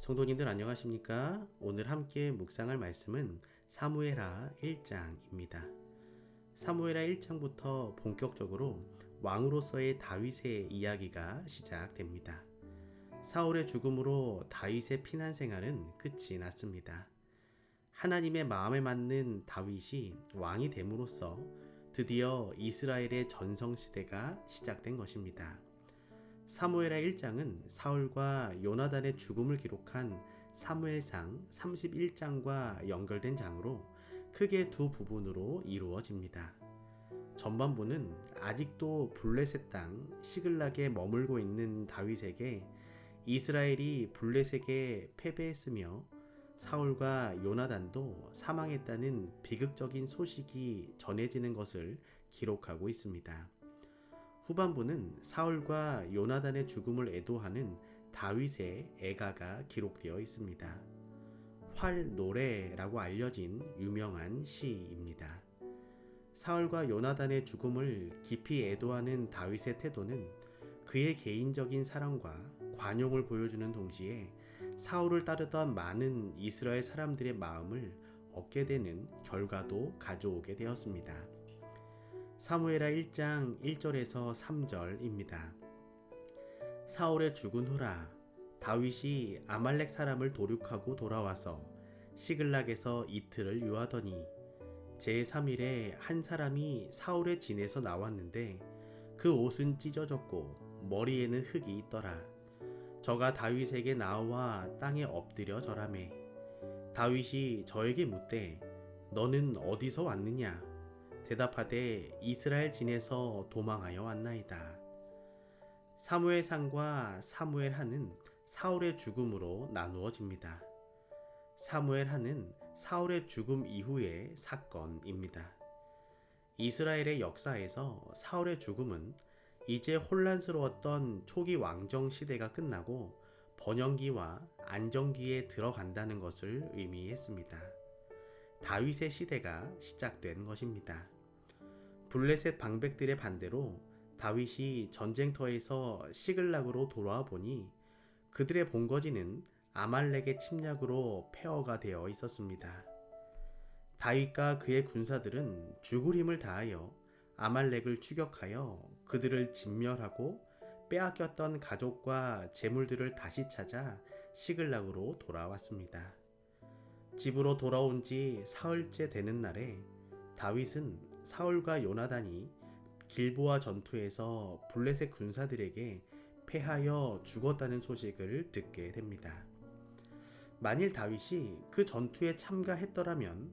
성도님들 안녕하십니까? 오늘 함께 묵상할 말씀은 사무엘하 1장입니다. 사무엘하 1장부터 본격적으로 왕으로서의 다윗의 이야기가 시작됩니다. 사울의 죽음으로 다윗의 피난 생활은 끝이 났습니다. 하나님의 마음에 맞는 다윗이 왕이 됨으로써 드디어 이스라엘의 전성시대가 시작된 것입니다. 사무엘하 1장은 사울과 요나단의 죽음을 기록한 사무엘상 31장과 연결된 장으로 크게 두 부분으로 이루어집니다. 전반부는 아직도 블레셋 땅 시글락에 머물고 있는 다윗에게 이스라엘이 블레셋에 패배했으며 사울과 요나단도 사망했다는 비극적인 소식이 전해지는 것을 기록하고 있습니다. 후반부는 사울과 요나단의 죽음을 애도하는 다윗의 애가가 기록되어 있습니다. 활노래라고 알려진 유명한 시입니다. 사울과 요나단의 죽음을 깊이 애도하는 다윗의 태도는 그의 개인적인 사랑과 관용을 보여주는 동시에 사울을 따르던 많은 이스라엘 사람들의 마음을 얻게 되는 결과도 가져오게 되었습니다. 사무엘하 1장 1절에서 3절입니다. 사울의 죽은 후라 다윗이 아말렉 사람을 도륙하고 돌아와서 시글락에서 이틀을 유하더니 제3일에 한 사람이 사울의 진에서 나왔는데 그 옷은 찢어졌고 머리에는 흙이 있더라. 저가 다윗에게 나와 땅에 엎드려 절하매 다윗이 저에게 묻되 너는 어디서 왔느냐? 대답하되 이스라엘 진에서 도망하여 왔나이다. 사무엘상과 사무엘하는 사울의 죽음으로 나누어집니다. 사무엘하는 사울의 죽음 이후의 사건입니다. 이스라엘의 역사에서 사울의 죽음은 이제 혼란스러웠던 초기 왕정 시대가 끝나고 번영기와 안정기에 들어간다는 것을 의미했습니다. 다윗의 시대가 시작된 것입니다. 블레셋 방백들의 반대로 다윗이 전쟁터에서 시글락으로 돌아와 보니 그들의 본거지는 아말렉의 침략으로 폐허가 되어 있었습니다. 다윗과 그의 군사들은 죽을 힘을 다하여 아말렉을 추격하여 그들을 진멸하고 빼앗겼던 가족과 재물들을 다시 찾아 시글락으로 돌아왔습니다. 집으로 돌아온 지 사흘째 되는 날에 다윗은 사울과 요나단이 길보아 전투에서 블레셋 군사들에게 패하여 죽었다는 소식을 듣게 됩니다. 만일 다윗이 그 전투에 참가했더라면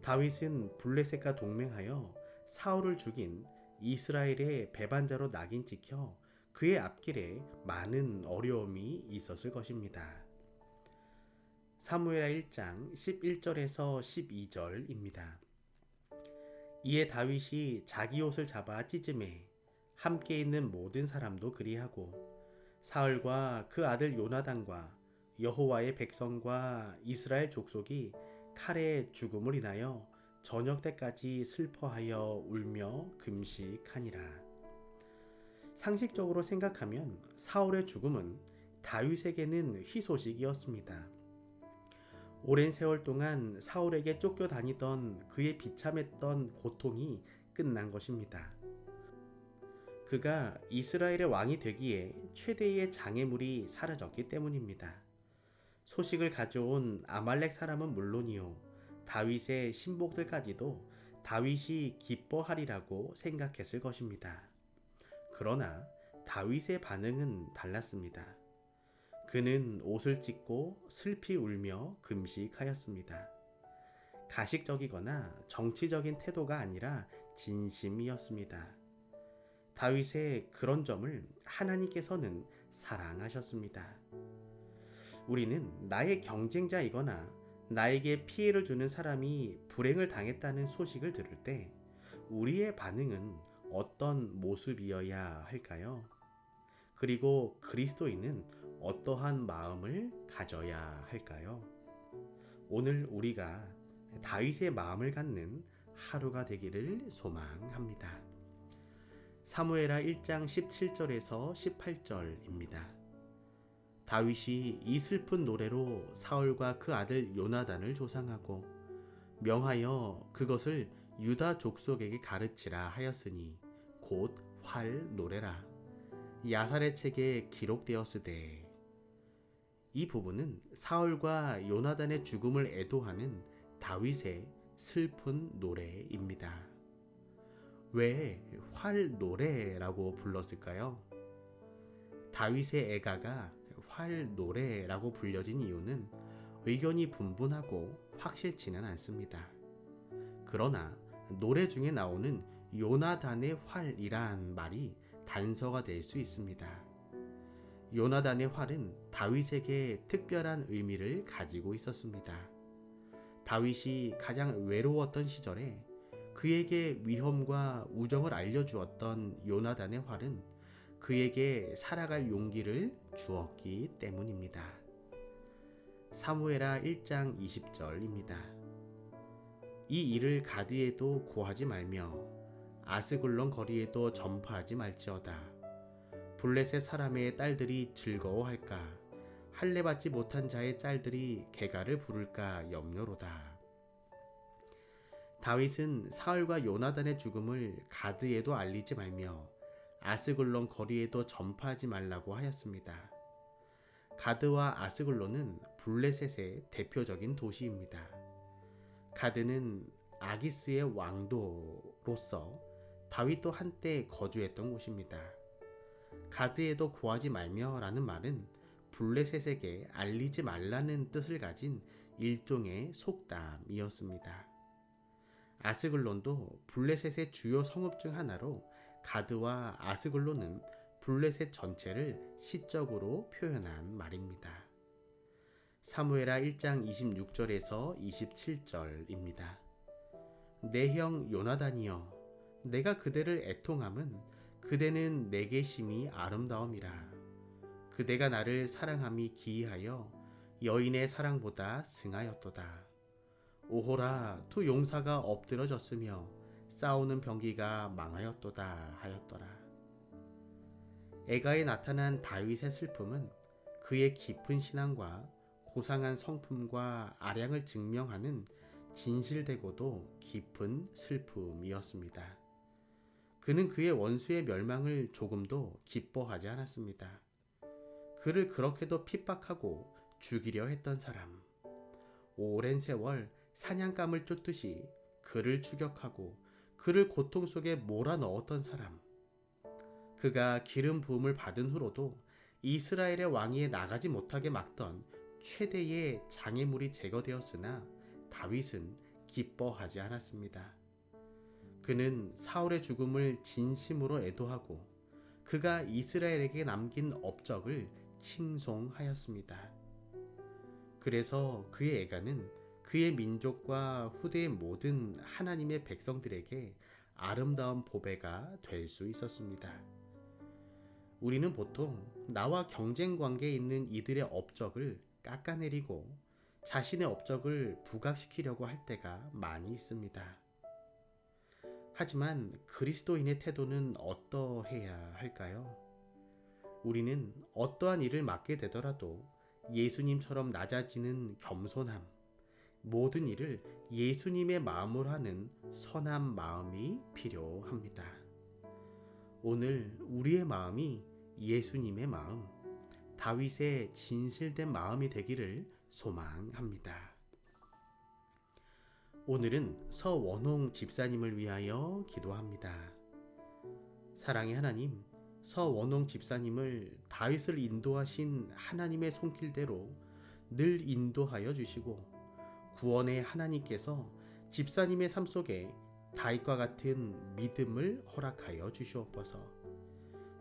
다윗은 블레셋과 동맹하여 사울을 죽인 이스라엘의 배반자로 낙인 찍혀 그의 앞길에 많은 어려움이 있었을 것입니다. 사무엘하 1장 11절에서 12절입니다. 이에 다윗이 자기 옷을 잡아 찢음에 함께 있는 모든 사람도 그리하고 사울과 그 아들 요나단과 여호와의 백성과 이스라엘 족속이 칼의 죽음을 인하여 저녁 때까지 슬퍼하여 울며 금식하니라. 상식적으로 생각하면 사울의 죽음은 다윗에게는 희소식이었습니다. 오랜 세월 동안 사울에게 쫓겨다니던 그의 비참했던 고통이 끝난 것입니다. 그가 이스라엘의 왕이 되기에 최대의 장애물이 사라졌기 때문입니다. 소식을 가져온 아말렉 사람은 물론이요 다윗의 신복들까지도 다윗이 기뻐하리라고 생각했을 것입니다. 그러나 다윗의 반응은 달랐습니다. 그는 옷을 찢고 슬피 울며 금식하였습니다. 가식적이거나 정치적인 태도가 아니라 진심이었습니다. 다윗의 그런 점을 하나님께서는 사랑하셨습니다. 우리는 나의 경쟁자이거나 나에게 피해를 주는 사람이 불행을 당했다는 소식을 들을 때 우리의 반응은 어떤 모습이어야 할까요? 그리고 그리스도인은 어떠한 마음을 가져야 할까요? 오늘 우리가 다윗의 마음을 갖는 하루가 되기를 소망합니다. 사무엘하 1장 17절에서 18절입니다. 다윗이 이 슬픈 노래로 사울과 그 아들 요나단을 조상하고 명하여 그것을 유다 족속에게 가르치라 하였으니 곧 활 노래라. 야살의 책에 기록되었으되. 이 부분은 사울과 요나단의 죽음을 애도하는 다윗의 슬픈 노래입니다. 왜 활 노래라고 불렀을까요? 다윗의 애가가 활 노래라고 불려진 이유는 의견이 분분하고 확실치는 않습니다. 그러나 노래 중에 나오는 요나단의 활이란 말이 단서가 될 수 있습니다. 요나단의 활은 다윗에게 특별한 의미를 가지고 있었습니다. 다윗이 가장 외로웠던 시절에 그에게 위험과 우정을 알려주었던 요나단의 활은 그에게 살아갈 용기를 주었기 때문입니다. 사무엘하 1장 20절입니다. 이 일을 가드에도 고하지 말며 아스글론 거리에도 전파하지 말지어다. 블레셋 사람의 딸들이 즐거워할까? 할례받지 못한 자의 짤들이 개가를 부를까 염려로다. 다윗은 사울과 요나단의 죽음을 가드에도 알리지 말며 아스글론 거리에도 전파하지 말라고 하였습니다. 가드와 아스글론은 블레셋의 대표적인 도시입니다. 가드는 아기스의 왕도로서 다윗도 한때 거주했던 곳입니다. 가드에도 고하지 말며 라는 말은 블레셋에게 알리지 말라는 뜻을 가진 일종의 속담이었습니다. 아스글론도 블레셋의 주요 성읍 중 하나로 가드와 아스글론은 블레셋 전체를 시적으로 표현한 말입니다. 사무엘하 1장 26절에서 27절입니다. 내 형 요나단이여, 내가 그대를 애통함은 그대는 내게 심히 아름다움이라. 그대가 나를 사랑함이 기이하여 여인의 사랑보다 승하였도다. 오호라, 두 용사가 엎드러졌으며 싸우는 병기가 망하였도다 하였더라. 애가에 나타난 다윗의 슬픔은 그의 깊은 신앙과 고상한 성품과 아량을 증명하는 진실되고도 깊은 슬픔이었습니다. 그는 그의 원수의 멸망을 조금도 기뻐하지 않았습니다. 그를 그렇게도 핍박하고 죽이려 했던 사람, 오랜 세월 사냥감을 쫓듯이 그를 추격하고 그를 고통 속에 몰아넣었던 사람, 그가 기름 부음을 받은 후로도 이스라엘의 왕위에 나가지 못하게 막던 최대의 장애물이 제거되었으나 다윗은 기뻐하지 않았습니다. 그는 사울의 죽음을 진심으로 애도하고 그가 이스라엘에게 남긴 업적을 칭송하였습니다. 그래서 그의 애가는 그의 민족과 후대의 모든 하나님의 백성들에게 아름다운 보배가 될 수 있었습니다. 우리는 보통 나와 경쟁 관계에 있는 이들의 업적을 깎아내리고 자신의 업적을 부각시키려고 할 때가 많이 있습니다. 하지만 그리스도인의 태도는 어떠해야 할까요? 우리는 어떠한 일을 맡게 되더라도 예수님처럼 낮아지는 겸손함, 모든 일을 예수님의 마음으로 하는 선한 마음이 필요합니다. 오늘 우리의 마음이 예수님의 마음, 다윗의 진실된 마음이 되기를 소망합니다. 오늘은 서원홍 집사님을 위하여 기도합니다. 사랑의 하나님, 서원홍 집사님을 다윗을 인도하신 하나님의 손길대로 늘 인도하여 주시고 구원의 하나님께서 집사님의 삶 속에 다윗과 같은 믿음을 허락하여 주시옵소서.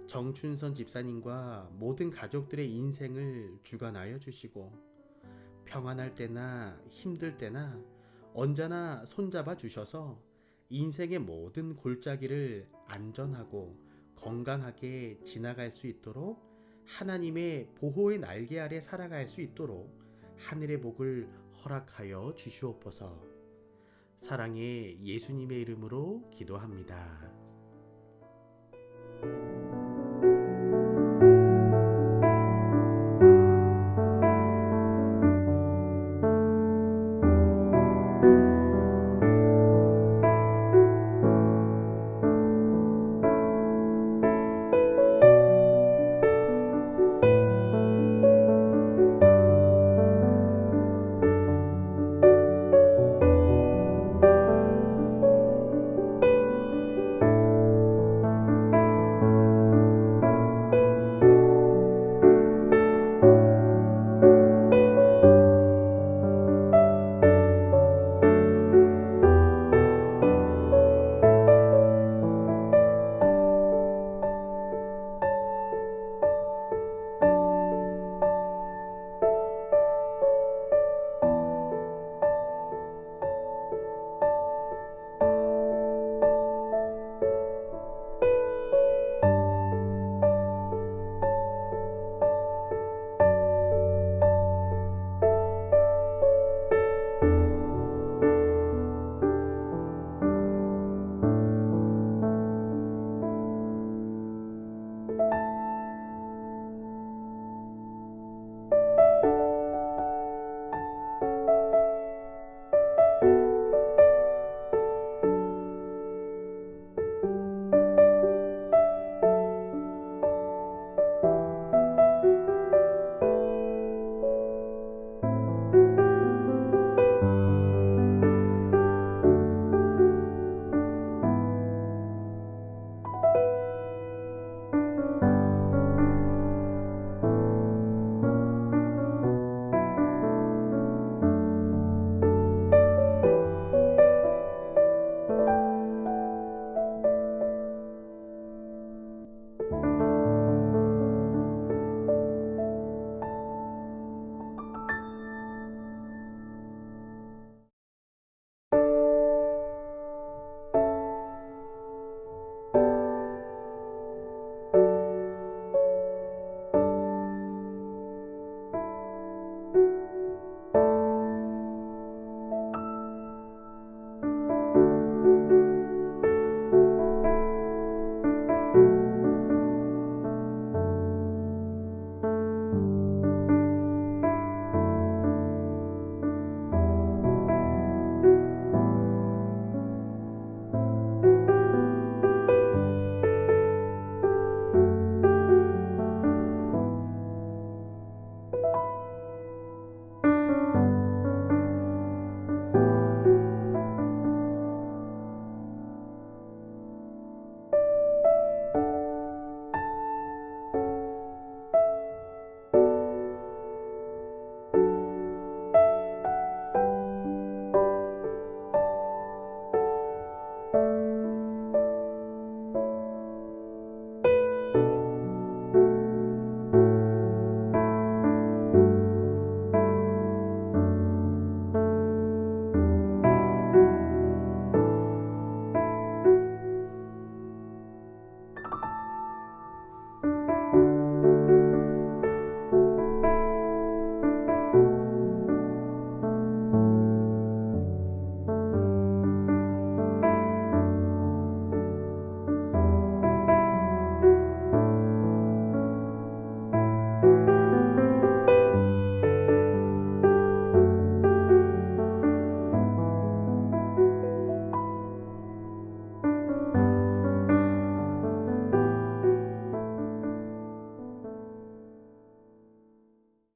정춘선 집사님과 모든 가족들의 인생을 주관하여 주시고 평안할 때나 힘들 때나 언제나 손잡아 주셔서 인생의 모든 골짜기를 안전하고 건강하게 지나갈 수 있도록 하나님의 보호의 날개 아래 살아갈 수 있도록 하늘의 복을 허락하여 주시옵소서. 사랑의 예수님의 이름으로 기도합니다.